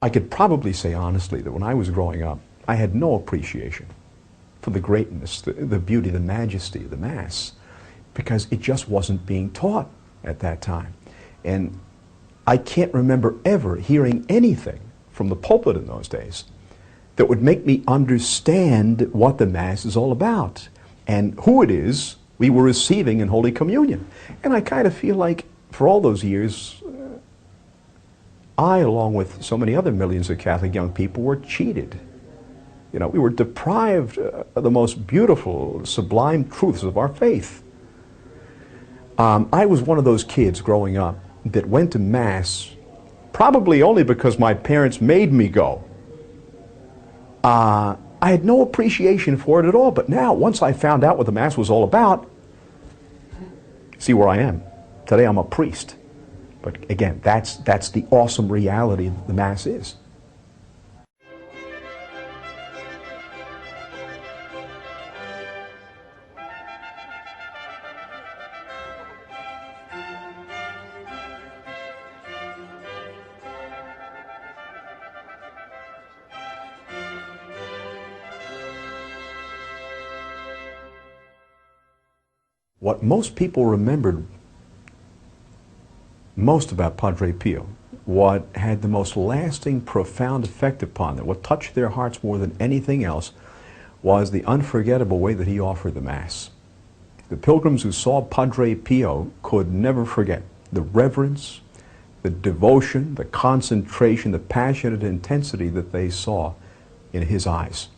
I could probably say honestly that when I was growing up, I had no appreciation for the greatness, the beauty, the majesty of the Mass, because it just wasn't being taught at that time. And I can't remember ever hearing anything from the pulpit in those days that would make me understand what the Mass is all about and who it is we were receiving in Holy Communion. And I kind of feel like for all those years, I, along with so many other millions of Catholic young people, were cheated. You know, we were deprived of the most beautiful, sublime truths of our faith. I was one of those kids growing up that went to Mass probably only because my parents made me go. I had no appreciation for it at all, but now, once I found out what the Mass was all about, see where I am. Today I'm a priest. But again, that's the awesome reality the Mass is. What most people remembered most about Padre Pio, what had the most lasting, profound effect upon them, what touched their hearts more than anything else, was the unforgettable way that he offered the Mass. The pilgrims who saw Padre Pio could never forget the reverence, the devotion, the concentration, the passionate intensity that they saw in his eyes.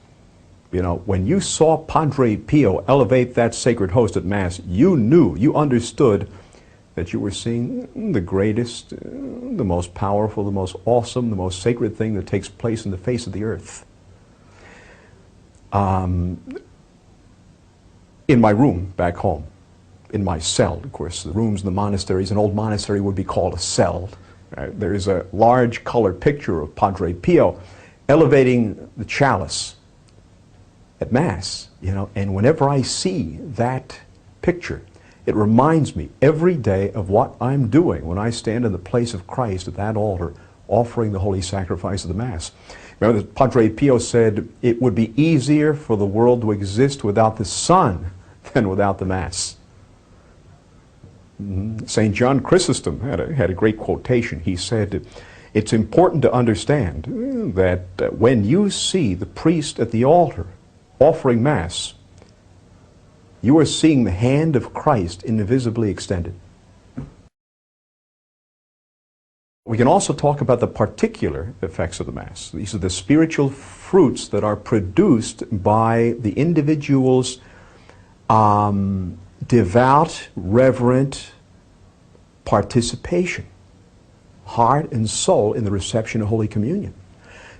You know, when you saw Padre Pio elevate that sacred host at Mass, you knew, you understood that you were seeing the greatest, the most powerful, the most awesome, the most sacred thing that takes place in the face of the earth. In my room back home, in my cell, of course, the rooms in the monasteries, an old monastery would be called a cell. There is a large color picture of Padre Pio elevating the chalice at Mass, you know, and whenever I see that picture, it reminds me every day of what I'm doing when I stand in the place of Christ at that altar offering the holy sacrifice of the Mass. Remember that Padre Pio said it would be easier for the world to exist without the sun than without the Mass. St. John Chrysostom had a great quotation. He said, it's important to understand that when you see the priest at the altar offering Mass, you are seeing the hand of Christ invisibly extended. We can also talk about the particular effects of the Mass. These are the spiritual fruits that are produced by the individual's devout, reverent participation, heart and soul, in the reception of Holy Communion.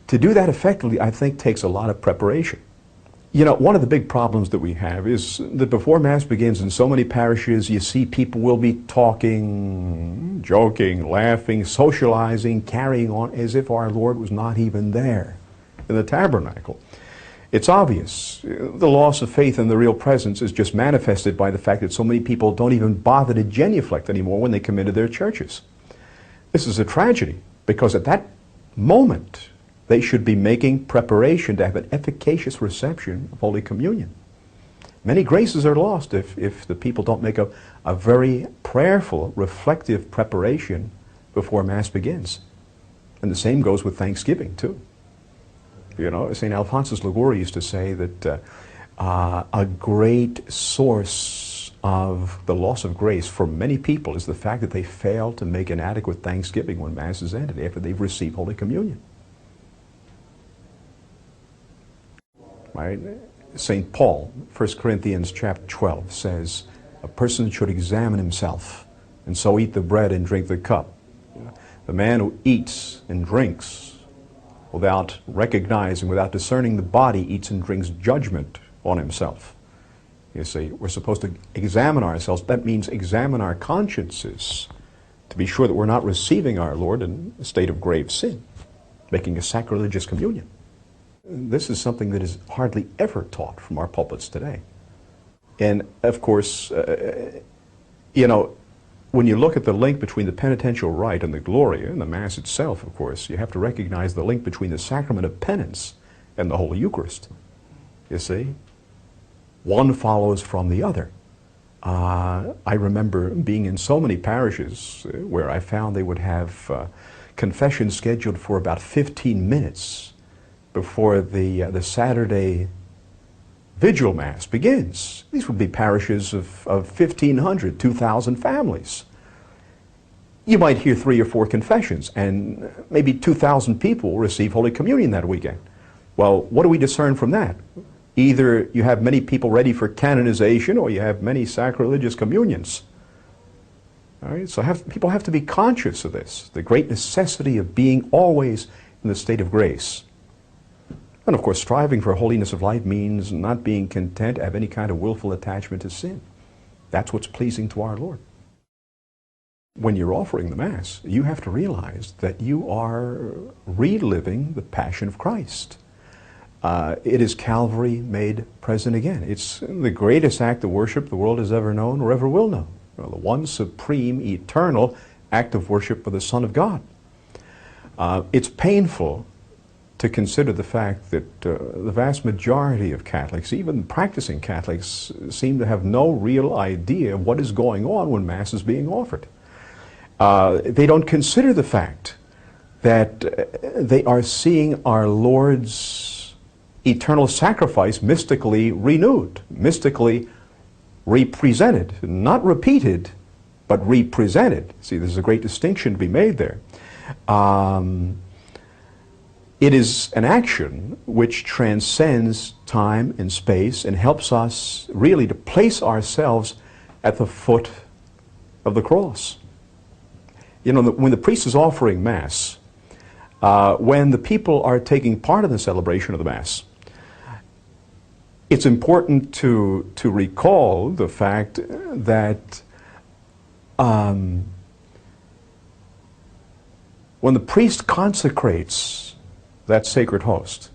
To do that effectively, I think, takes a lot of preparation. You know, one of the big problems that we have is that before Mass begins in so many parishes, you see people will be talking, joking, laughing, socializing, carrying on as if our Lord was not even there in the tabernacle. It's obvious. The loss of faith in the real presence is just manifested by the fact that so many people don't even bother to genuflect anymore when they come into their churches. This is a tragedy, because at that moment, they should be making preparation to have an efficacious reception of Holy Communion. Many graces are lost if the people don't make a very prayerful, reflective preparation before Mass begins. And the same goes with Thanksgiving, too. You know, St. Alphonsus Liguori used to say that a great source of the loss of grace for many people is the fact that they fail to make an adequate Thanksgiving when Mass is ended, after they've received Holy Communion. Right? St. Paul, 1 Corinthians chapter 12, says a person should examine himself and so eat the bread and drink the cup. The man who eats and drinks without recognizing, without discerning the body, eats and drinks judgment on himself. You see, we're supposed to examine ourselves. That means examine our consciences to be sure that we're not receiving our Lord in a state of grave sin, making a sacrilegious communion. This is something that is hardly ever taught from our pulpits today. And of course, you know, when you look at the link between the penitential rite and the Gloria, and the Mass itself, of course, you have to recognize the link between the sacrament of penance and the Holy Eucharist. You see? One follows from the other. I remember being in so many parishes where I found they would have confession scheduled for about 15 minutes before the Saturday Vigil Mass begins. These would be parishes of 1,500, 2,000 families. You might hear 3 or 4 confessions, and maybe 2,000 people will receive Holy Communion that weekend. Well, what do we discern from that? Either you have many people ready for canonization, or you have many sacrilegious communions. All right? So people have to be conscious of this, the great necessity of being always in the state of grace. And of course, striving for holiness of life means not being content to have any kind of willful attachment to sin. That's what's pleasing to our Lord. When you're offering the Mass, you have to realize that you are reliving the Passion of Christ. It is Calvary made present again. It's the greatest act of worship the world has ever known or ever will know. The one supreme, eternal act of worship for the Son of God. It's painful to consider the fact that the vast majority of Catholics, even practicing Catholics, seem to have no real idea of what is going on when Mass is being offered. They don't consider the fact that they are seeing our Lord's eternal sacrifice mystically renewed, mystically represented, not repeated, but represented. See, there's a great distinction to be made there. It is an action which transcends time and space and helps us really to place ourselves at the foot of the cross. You know, when the priest is offering Mass, when the people are taking part in the celebration of the Mass, it's important to recall the fact that when the priest consecrates that sacred host,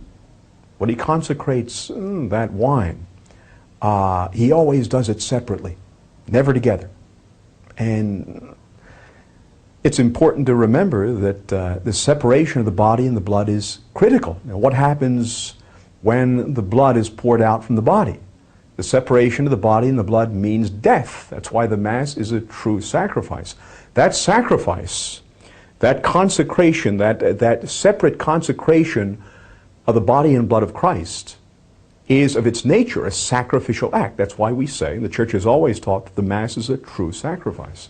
when he consecrates that wine, he always does it separately, never together. And it's important to remember that the separation of the body and the blood is critical. Now, what happens when the blood is poured out from the body? The separation of the body and the blood means death. That's why the Mass is a true sacrifice. That sacrifice, that consecration, that separate consecration of the body and blood of Christ is of its nature a sacrificial act. That's why we say, and the Church has always taught, that the Mass is a true sacrifice.